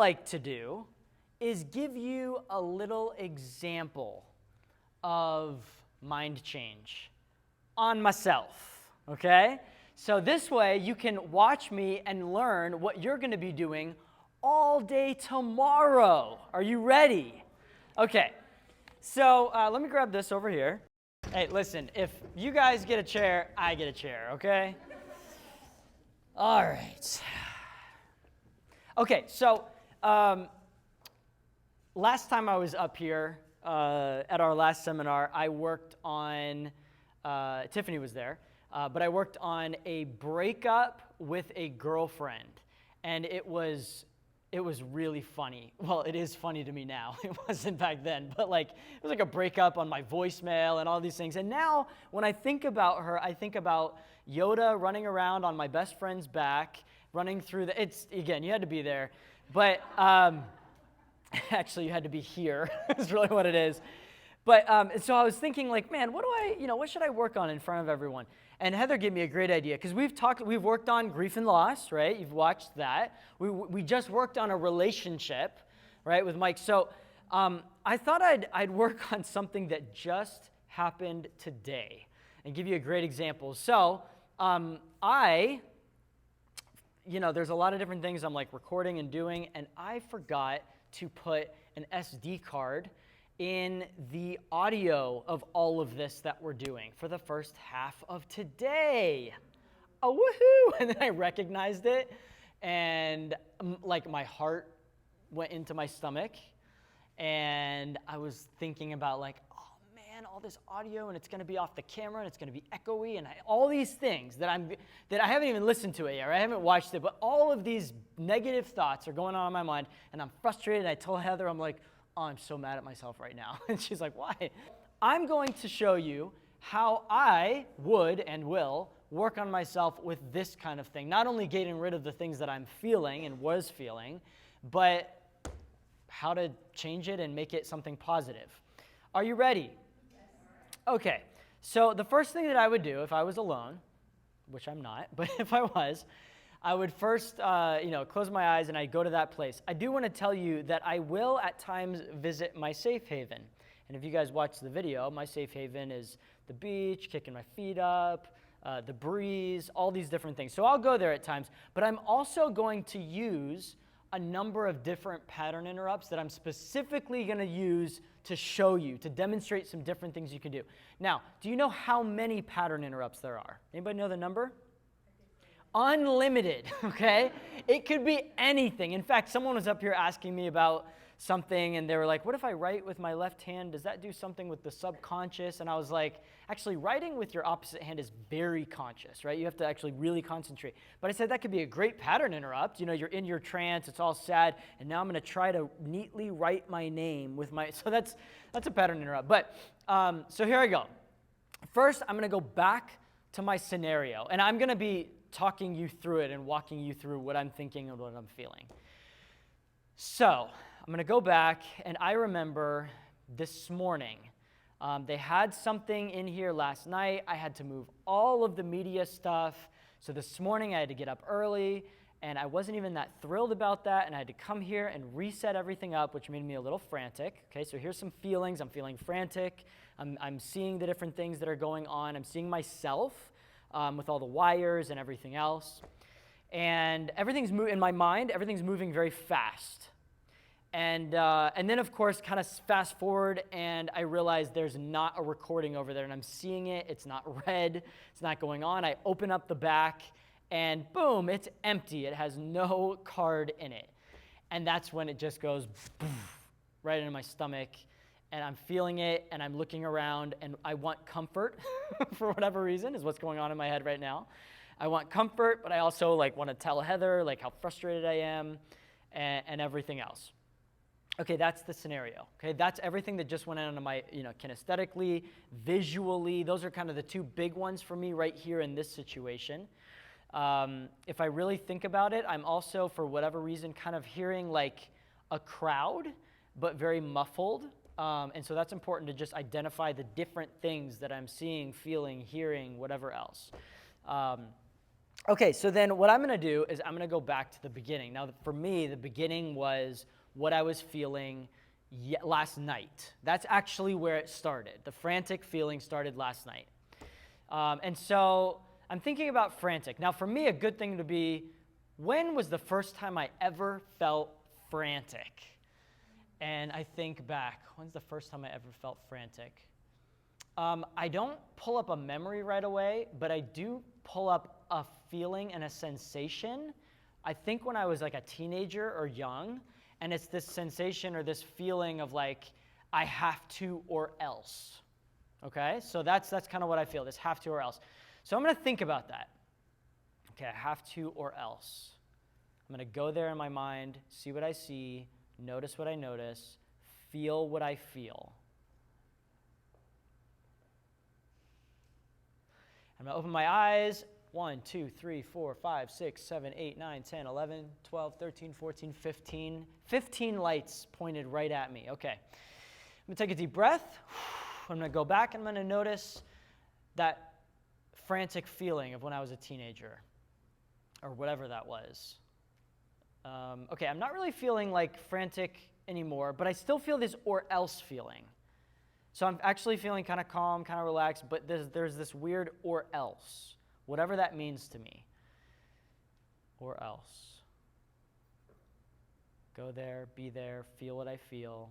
like to do is give you a little example of mind change on myself, okay? So this way you can watch me and learn what you're going to be doing all day tomorrow. Are you ready? Okay, so let me grab this over here. Hey, listen, if you guys get a chair, I get a chair, okay? All right. Okay, so last time I was up here at our last seminar, I worked on, Tiffany was there, but I worked on a breakup with a girlfriend, and it was really funny. Well, it is funny to me now. It wasn't back then, but like it was like a breakup on my voicemail and all these things. And now when I think about her, I think about Yoda running around on my best friend's back, running through again, you had to be there, but actually you had to be here is really what it is. But so I was thinking like, man, what should I work on in front of everyone? And Heather gave me a great idea because we've worked on grief and loss, right? You've watched that. We just worked on a relationship, right, with Mike. So I thought I'd work on something that just happened today and give you a great example. So there's a lot of different things I'm like recording and doing, and I forgot to put an SD card in the audio of all of this that we're doing for the first half of today. Oh, woohoo! And then I recognized it, and like my heart went into my stomach, and I was thinking about like, oh man, all this audio, and it's gonna be off the camera, and it's gonna be echoey, and all these things that I haven't even listened to it yet, or I haven't watched it, but all of these negative thoughts are going on in my mind, and I'm frustrated. I told Heather, I'm like, oh, I'm so mad at myself right now. And she's like, why? I'm going to show you how I would and will work on myself with this kind of thing. Not only getting rid of the things that I'm feeling and was feeling, but how to change it and make it something positive. Are you ready? Yes. Okay, so the first thing that I would do if I was alone, which I'm not, but if I was, I would first, close my eyes and I'd go to that place. I do want to tell you that I will at times visit my safe haven. And if you guys watch the video, my safe haven is the beach, kicking my feet up, the breeze, all these different things. So I'll go there at times, but I'm also going to use a number of different pattern interrupts that I'm specifically going to use to show you, to demonstrate some different things you can do. Now, do you know how many pattern interrupts there are? Anybody know the number? Unlimited, okay? It could be anything. In fact, someone was up here asking me about something, and they were like, what if I write with my left hand? Does that do something with the subconscious? And I was like, actually, writing with your opposite hand is very conscious, right? You have to actually really concentrate. But I said that could be a great pattern interrupt. You know, you're in your trance, it's all sad, and now I'm going to try to neatly write my name with my, so that's a pattern interrupt. But, so here I go. First, I'm going to go back to my scenario, and I'm going to be talking you through it and walking you through what I'm thinking and what I'm feeling. So I'm going to go back, and I remember this morning, they had something in here last night. I had to move all of the media stuff. So this morning I had to get up early, and I wasn't even that thrilled about that, and I had to come here and reset everything up, which made me a little frantic. Okay, so here's some feelings. I'm feeling frantic. I'm seeing the different things that are going on. I'm seeing myself. With all the wires and everything else. And everything's in my mind, everything's moving very fast. And then, of course, kind of fast forward, and I realize there's not a recording over there, and I'm seeing it. It's not red. It's not going on. I open up the back, and boom, it's empty. It has no card in it. And that's when it just goes right into my stomach. And I'm feeling it, and I'm looking around, and I want comfort for whatever reason is what's going on in my head right now. I want comfort, but I also want to tell Heather how frustrated I am and everything else. Okay, that's the scenario. Okay, that's everything that just went into my, kinesthetically, visually. Those are kind of the two big ones for me right here in this situation. If I really think about it, I'm also, for whatever reason, kind of hearing a crowd, but very muffled. And so that's important to just identify the different things that I'm seeing, feeling, hearing, whatever else. Okay, so then what I'm going to do is I'm going to go back to the beginning. Now, for me, the beginning was what I was feeling last night. That's actually where it started. The frantic feeling started last night. And so I'm thinking about frantic. Now, for me, a good thing to be, when was the first time I ever felt frantic? And I think back, when's the first time I ever felt frantic? I don't pull up a memory right away, but I do pull up a feeling and a sensation. I think when I was like a teenager or young, and it's this sensation or this feeling of like, I have to or else. Okay, so that's kind of what I feel, this have to or else. So I'm going to think about that. Okay, I have to or else. I'm going to go there in my mind, see what I see, notice what I notice, feel what I feel. I'm going to open my eyes. 1, 2, 3, 4, 5, 6, 7, 8, 9, 10, 11, 12, 13, 14, 15. 15 lights pointed right at me. Okay. I'm going to take a deep breath. I'm going to go back and I'm going to notice that frantic feeling of when I was a teenager or whatever that was. Okay, I'm not really feeling like frantic anymore, but I still feel this or else feeling. So I'm actually feeling kind of calm, kind of relaxed, but there's this weird or else, whatever that means to me. Or else. Go there, be there, feel what I feel,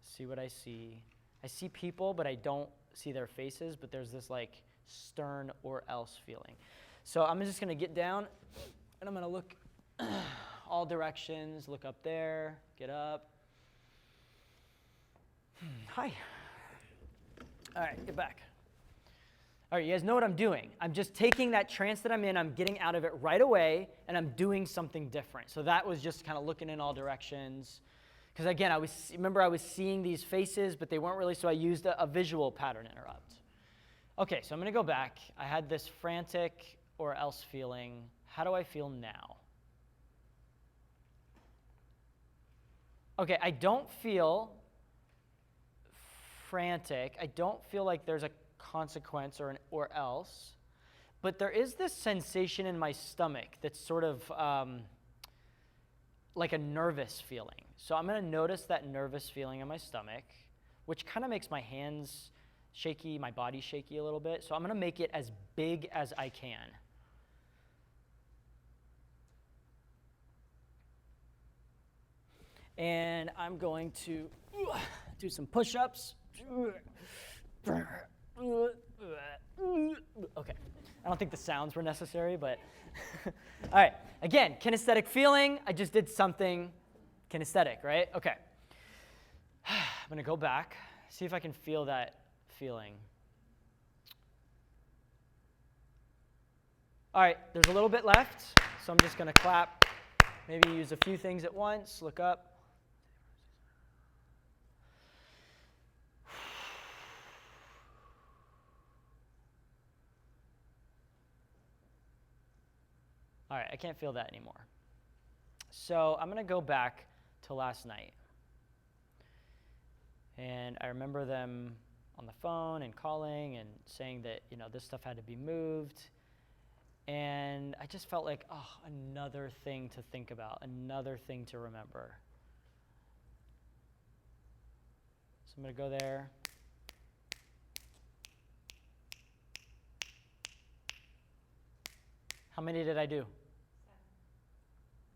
see what I see. I see people, but I don't see their faces, but there's this like stern or else feeling. So I'm just going to get down, and I'm going to look all directions, look up there, get up. Hi. All right, get back. All right, you guys know what I'm doing. I'm just taking that trance that I'm in, I'm getting out of it right away, and I'm doing something different. So that was just kind of looking in all directions. Because again, I was seeing these faces, but they weren't really, so I used a visual pattern interrupt. Okay, so I'm going to go back. I had this frantic or else feeling. How do I feel now? Okay, I don't feel frantic. I don't feel like there's a consequence or else, but there is this sensation in my stomach that's sort of like a nervous feeling. So I'm going to notice that nervous feeling in my stomach, which kind of makes my hands shaky, my body shaky a little bit. So I'm going to make it as big as I can. And I'm going to do some push-ups. Okay. I don't think the sounds were necessary, but all right. Again, kinesthetic feeling. I just did something kinesthetic, right? Okay. I'm going to go back, see if I can feel that feeling. All right, there's a little bit left, so I'm just going to clap, maybe use a few things at once, look up. All right, I can't feel that anymore. So I'm going to go back to last night. And I remember them on the phone and calling and saying that, this stuff had to be moved. And I just felt like, another thing to think about, another thing to remember. So I'm going to go there. How many did I do?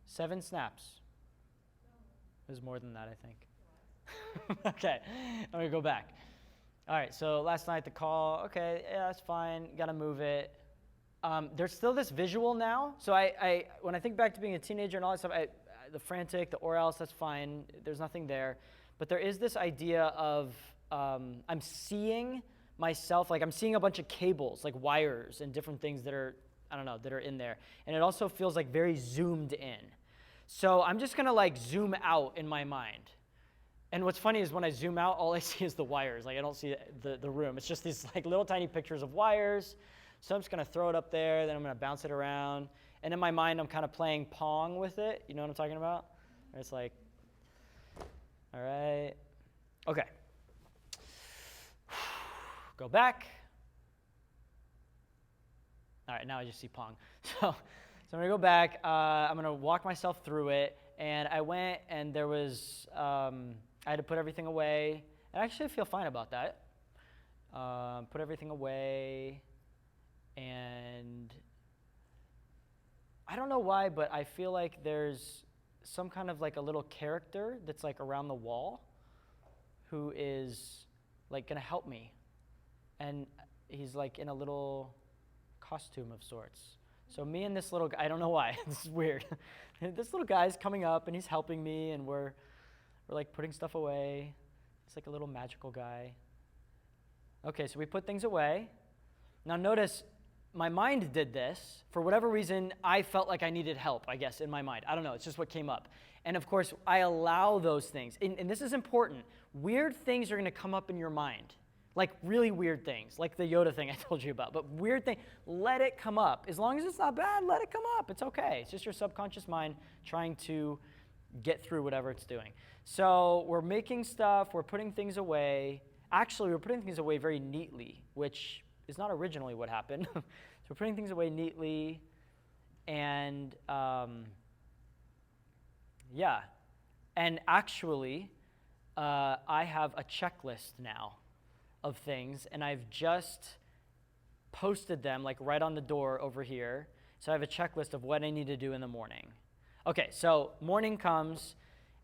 7 snaps. It was more than that, I think. Okay, I'm going to go back. All right, so last night the call, okay, yeah, that's fine, got to move it. There's still this visual now. So I when I think back to being a teenager and all that stuff, the frantic, the or else, that's fine. There's nothing there. But there is this idea of I'm seeing myself, like I'm seeing a bunch of cables, like wires and different things that are, that are in there. And it also feels like very zoomed in. So I'm just going to like zoom out in my mind. And what's funny is when I zoom out, all I see is the wires. Like I don't see the room. It's just these like little tiny pictures of wires. So I'm just going to throw it up there, then I'm going to bounce it around. And in my mind, I'm kind of playing Pong with it. You know what I'm talking about? It's like, all right. Okay. Go back. All right, now I just see Pong. So I'm going to go back. I'm going to walk myself through it. And I went, and there was, I had to put everything away. And actually, I feel fine about that. Put everything away. And I don't know why, but I feel like there's some kind of like a little character that's like around the wall who is like going to help me. And he's like in a little costume of sorts. So me and this little guy, I don't know why, this is weird. This little guy's coming up and he's helping me, and we're like putting stuff away. He's like a little magical guy. Okay, so we put things away. Now notice, my mind did this. For whatever reason, I felt like I needed help, I guess, in my mind. I don't know, it's just what came up. And of course, I allow those things. And this is important. Weird things are going to come up in your mind. Like really weird things, like the Yoda thing I told you about. But weird thing, let it come up. As long as it's not bad, let it come up. It's okay. It's just your subconscious mind trying to get through whatever it's doing. So we're making stuff, we're putting things away. Actually, we're putting things away very neatly, which is not originally what happened. So we're putting things away neatly, and yeah. And actually, I have a checklist now of things, and I've just posted them like right on the door over here. So I have a checklist of what I need to do in the morning. Okay, so morning comes,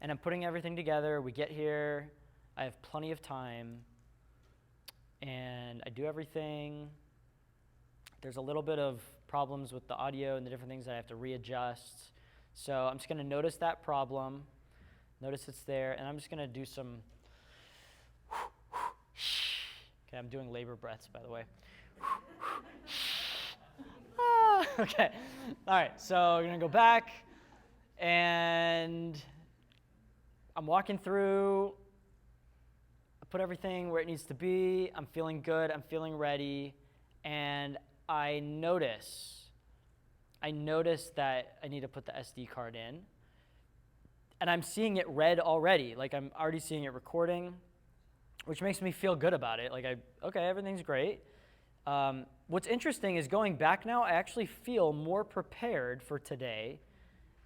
and I'm putting everything together. We get here. I have plenty of time, and I do everything. There's a little bit of problems with the audio and the different things that I have to readjust. So I'm just going to notice that problem. Notice it's there, and I'm just going to do some. Okay, I'm doing labor breaths, by the way. Okay, all right, so we're going to go back, and I'm walking through. I put everything where it needs to be. I'm feeling good. I'm feeling ready, and I notice that I need to put the SD card in, and I'm seeing it red already. Like I'm already seeing it recording, which makes me feel good about it. Like okay, everything's great. What's interesting is going back now, I actually feel more prepared for today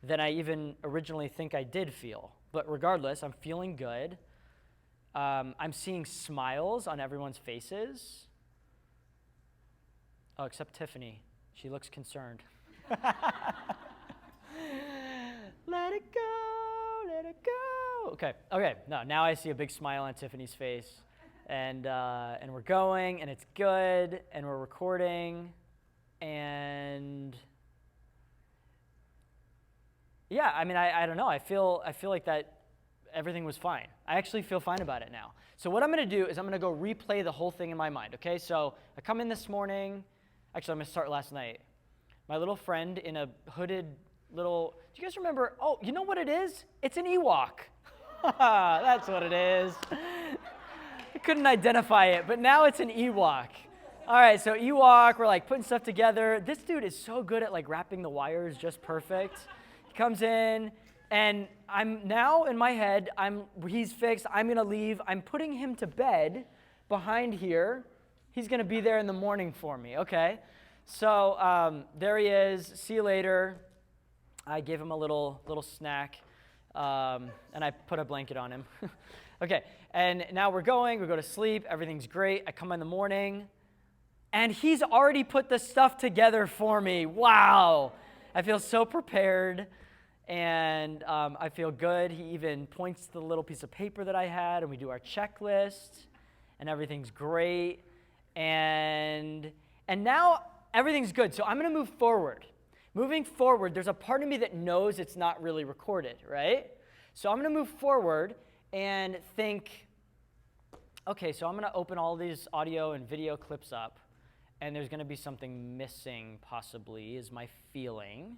than I even originally think I did feel. But regardless, I'm feeling good. I'm seeing smiles on everyone's faces. Oh, except Tiffany. She looks concerned. Let it go, let it go. Okay, no, now I see a big smile on Tiffany's face. And we're going, and it's good, and we're recording, and yeah, I mean, I don't know. I feel like that everything was fine. I actually feel fine about it now. So what I'm going to do is I'm going to go replay the whole thing in my mind, okay? So I come in this morning. Actually, I'm going to start last night. My little friend in a hooded little, do you guys remember? Oh, you know what it is? It's an Ewok. That's what it is. I couldn't identify it, but now it's an Ewok. All right, so Ewok, we're like putting stuff together. This dude is so good at like wrapping the wires just perfect. He comes in, and I'm now in my head, he's fixed, I'm gonna leave. I'm putting him to bed behind here. He's gonna be there in the morning for me, okay? So there he is, see you later. I gave him a little snack, and I put a blanket on him. Okay, and now we go to sleep, everything's great. I come in the morning, and he's already put the stuff together for me. Wow, I feel so prepared, and I feel good. He even points to the little piece of paper that I had, and we do our checklist, and everything's great, and now everything's good. So I'm gonna move forward. Moving forward, there's a part of me that knows it's not really recorded, right? So I'm gonna move forward and think, okay, so I'm going to open all these audio and video clips up, and there's going to be something missing, possibly, is my feeling.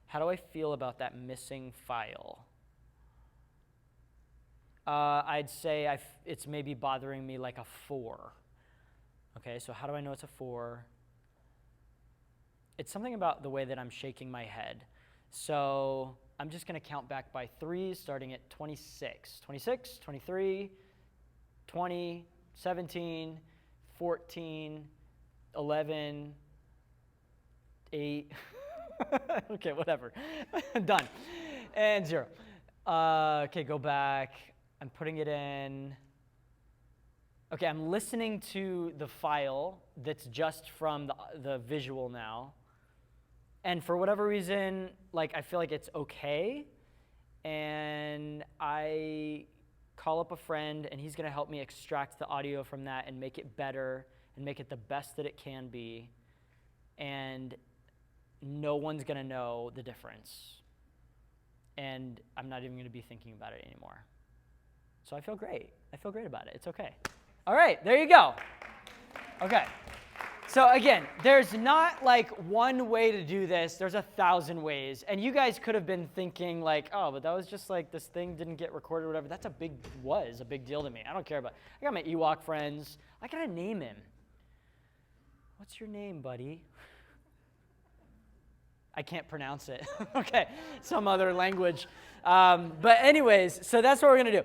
How do I feel about that missing file? I'd say it's maybe bothering me like a 4. Okay, so how do I know it's a 4? It's something about the way that I'm shaking my head. So I'm just going to count back by 3, starting at 26. 26, 23, 20, 17, 14, 11, 8. Okay, whatever. Done. And 0. Okay, go back. I'm putting it in. Okay, I'm listening to the file that's just from the visual now. And for whatever reason, like I feel like it's okay. And I call up a friend, and he's going to help me extract the audio from that and make it better and make it the best that it can be. And no one's going to know the difference. And I'm not even going to be thinking about it anymore. So I feel great. I feel great about it. It's okay. All right, there you go. Okay. So again, there's not like one way to do this. There's 1,000 ways. And you guys could have been thinking like, oh, but that was just like this thing didn't get recorded or whatever. That's a big deal to me. I don't care about it. I got my Ewok friends. I gotta name him. What's your name, buddy? I can't pronounce it. Okay, some other language. But anyways, so that's what we're gonna do.